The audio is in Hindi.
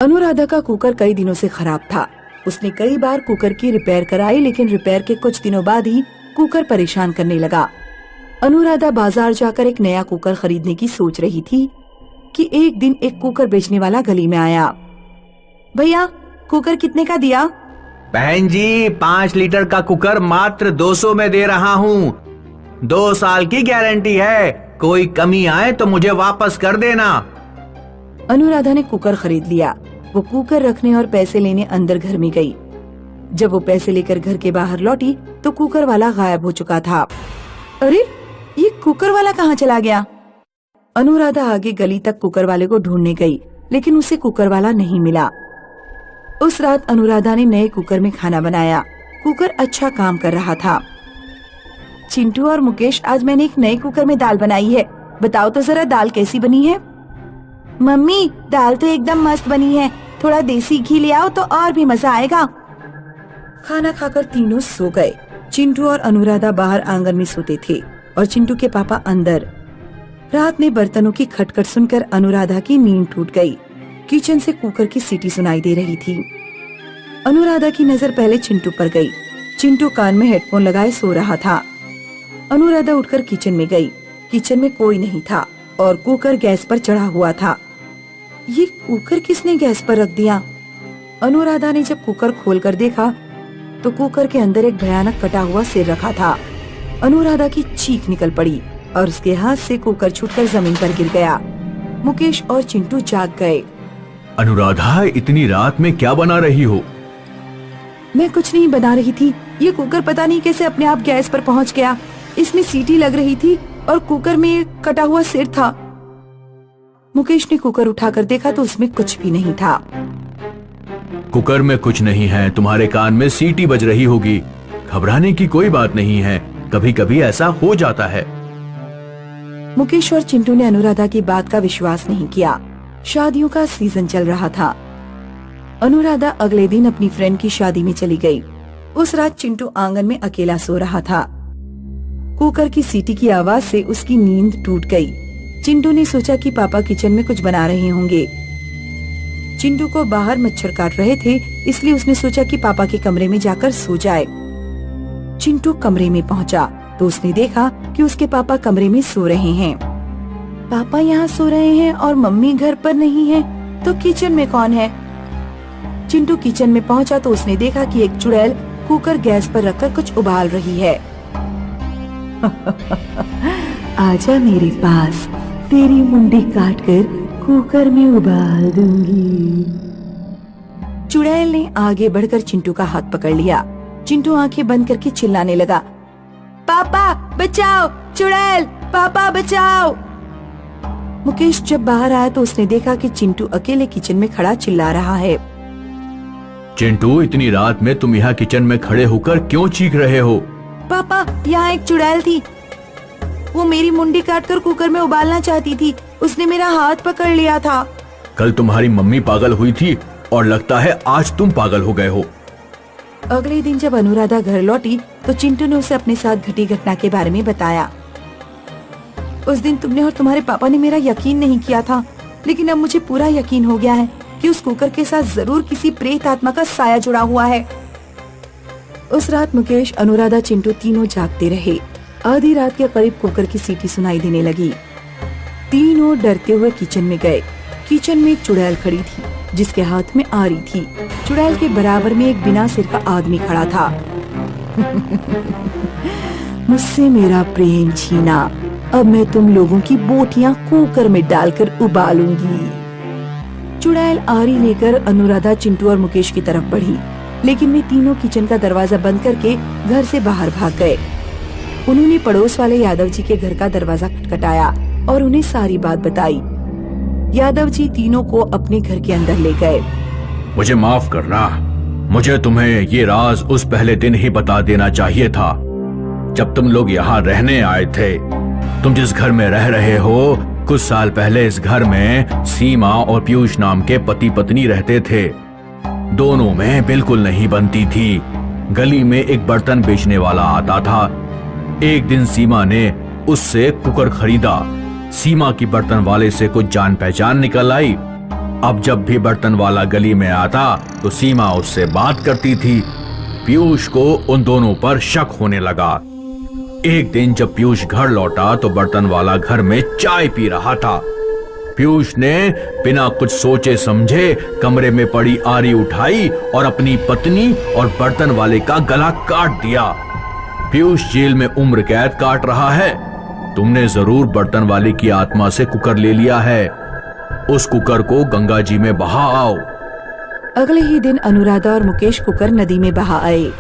अनुराधा का कुकर कई दिनों से खराब था। उसने कई बार कुकर की रिपेयर कराई, लेकिन रिपेयर के कुछ दिनों बाद ही कुकर परेशान करने लगा। अनुराधा बाजार जाकर एक नया कुकर खरीदने की सोच रही थी कि एक दिन एक कुकर बेचने वाला गली में आया। भैया, कुकर कितने का दिया? बहन जी, 5 लीटर का कुकर मात्र 200 में दे रहा हूँ। 2 साल की गारंटी है, कोई कमी आए तो मुझे वापस कर देना। अनुराधा ने कुकर खरीद लिया। वो कुकर रखने और पैसे लेने अंदर घर में गई। जब वो पैसे लेकर घर के बाहर लौटी तो कुकर वाला गायब हो चुका था। अरे, ये कुकर वाला कहाँ चला गया? अनुराधा आगे गली तक कुकर वाले को ढूंढने गई, लेकिन उसे कुकर वाला नहीं मिला। उस रात अनुराधा ने नए कुकर में खाना बनाया। कुकर अच्छा काम कर रहा था। चिंटू और मुकेश, आज मैंने एक नए कुकर में दाल बनाई है। बताओ तो जरा, दाल कैसी बनी है? मम्मी, दाल तो एकदम मस्त बनी है। थोड़ा देसी घी ले आओ तो और भी मजा आएगा। खाना खाकर तीनों सो गए। चिंटू और अनुराधा बाहर आंगन में सोते थे और चिंटू के पापा अंदर। रात में बर्तनों की खटखट सुनकर अनुराधा की नींद टूट गई। किचन से कुकर की सीटी सुनाई दे रही थी। अनुराधा की नजर पहले चिंटू पर गई। चिंटू कान में हेडफोन लगाए सो रहा था। अनुराधा उठकर किचन में गई। किचन में कोई नहीं था और कुकर गैस पर चढ़ा हुआ था। ये कुकर किसने गैस पर रख दिया? अनुराधा ने जब कुकर खोलकर देखा तो कुकर के अंदर एक भयानक कटा हुआ सिर रखा था। अनुराधा की चीख निकल पड़ी और उसके हाथ से कुकर छूटकर जमीन पर गिर गया। मुकेश और चिंटू जाग गए। अनुराधा, इतनी रात में क्या बना रही हो? मैं कुछ नहीं बना रही थी। ये कुकर पता नहीं कैसे अपने आप गैस पर पहुंच गया। इसमें सीटी लग रही थी और कुकर में एक कटा हुआ सिर था। मुकेश ने कुकर उठाकर देखा तो उसमें कुछ भी नहीं था। कुकर में कुछ नहीं है, तुम्हारे कान में सीटी बज रही होगी। घबराने की कोई बात नहीं है, कभी कभी ऐसा हो जाता है। मुकेश और चिंटू ने अनुराधा की बात का विश्वास नहीं किया। शादियों का सीजन चल रहा था। अनुराधा अगले दिन अपनी फ्रेंड की शादी में चली गई। उस रात चिंटू आंगन में अकेला सो रहा था। कुकर की सीटी की आवाज से उसकी नींद टूट गई। चिंटू ने सोचा कि पापा किचन में कुछ बना रहे होंगे। चिंटू को बाहर मच्छर काट रहे थे, इसलिए उसने सोचा कि पापा के कमरे में जाकर सो जाए। चिंटू कमरे में पहुंचा तो उसने देखा कि उसके पापा कमरे में सो रहे हैं। पापा यहाँ सो रहे हैं और मम्मी घर पर नहीं है, तो किचन में कौन है? चिंटू किचन में पहुंचा तो उसने देखा कि एक चुड़ैल कुकर गैस पर रखकर कुछ उबाल रही है। आजा मेरे पास, तेरी मुंडी काटकर कुकर में उबाल दूंगी। चुड़ैल ने आगे बढ़कर चिंटू का हाथ पकड़ लिया। चिंटू आंखें बंद करके चिल्लाने लगा, पापा बचाओ, चुड़ैल, पापा बचाओ। मुकेश जब बाहर आया तो उसने देखा कि चिंटू अकेले किचन में खड़ा चिल्ला रहा है। चिंटू, इतनी रात में तुम यहाँ किचन में खड़े होकर क्यों चीख रहे हो? पापा, यहाँ एक चुड़ैल थी। वो मेरी मुंडी काटकर कुकर में उबालना चाहती थी। उसने मेरा हाथ पकड़ लिया था। कल तुम्हारी मम्मी पागल हुई थी और लगता है आज तुम पागल हो गए हो। अगले दिन जब अनुराधा घर लौटी तो चिंटू ने उसे अपने साथ घटी घटना के बारे में बताया। उस दिन तुमने और तुम्हारे पापा ने मेरा यकीन नहीं किया था, लेकिन अब मुझे पूरा यकीन हो गया है कि उस कुकर के साथ जरूर किसी प्रेत आत्मा का साया जुड़ा हुआ है। उस रात मुकेश, अनुराधा, चिंटू तीनों जागते रहे। आधी रात के करीब कुकर की सीटी सुनाई देने लगी। तीनों डरते हुए किचन में गए। किचन में चुड़ैल खड़ी थी, जिसके हाथ में आरी थी। चुड़ैल के बराबर में एक बिना सिर का आदमी खड़ा था। मुझसे मेरा प्रेम छीना, अब मैं तुम लोगों की बोटियां कुकर में डालकर उबालूंगी। चुड़ैल आरी लेकर अनुराधा, चिंटू और मुकेश की तरफ बढ़ी, लेकिन वे तीनों किचन का दरवाजा बंद करके घर से बाहर भाग गए। उन्होंने पड़ोस वाले यादव जी के घर का दरवाजा खटखटाया और उन्हें सारी बात बताई। यादव जी तीनों को अपने घर के अंदर ले गए। मुझे माफ करना, मुझे तुम्हें ये राज उस पहले दिन ही बता देना चाहिए था जब तुम लोग यहाँ रहने आए थे। तुम जिस घर में रह रहे हो, कुछ साल पहले इस घर में सीमा और पीयूष नाम के पति पत्नी रहते थे। दोनों में बिल्कुल नहीं बनती थी। गली में एक बर्तन बेचने वाला आता था। एक दिन सीमा ने उससे कुकर खरीदा। सीमा की बर्तन वाले से कुछ जान पहचान निकल आई। अब जब भी बर्तन वाला गली में आता तो सीमा उससे बात करती थी। पीयूष को उन दोनों पर शक होने लगा। एक दिन जब पीयूष घर लौटा तो बर्तन वाला घर में चाय पी रहा था। पीयूष ने बिना कुछ सोचे समझे कमरे में पड़ी आरी उठाई और अपनी पत्नी और बर्तन वाले का गला काट दिया। पीयूष जेल में उम्र कैद काट रहा है। तुमने जरूर बर्तन वाले की आत्मा से कुकर ले लिया है। उस कुकर को गंगा जी में बहा आओ। अगले ही दिन अनुराधा और मुकेश कुकर नदी में बहा आए।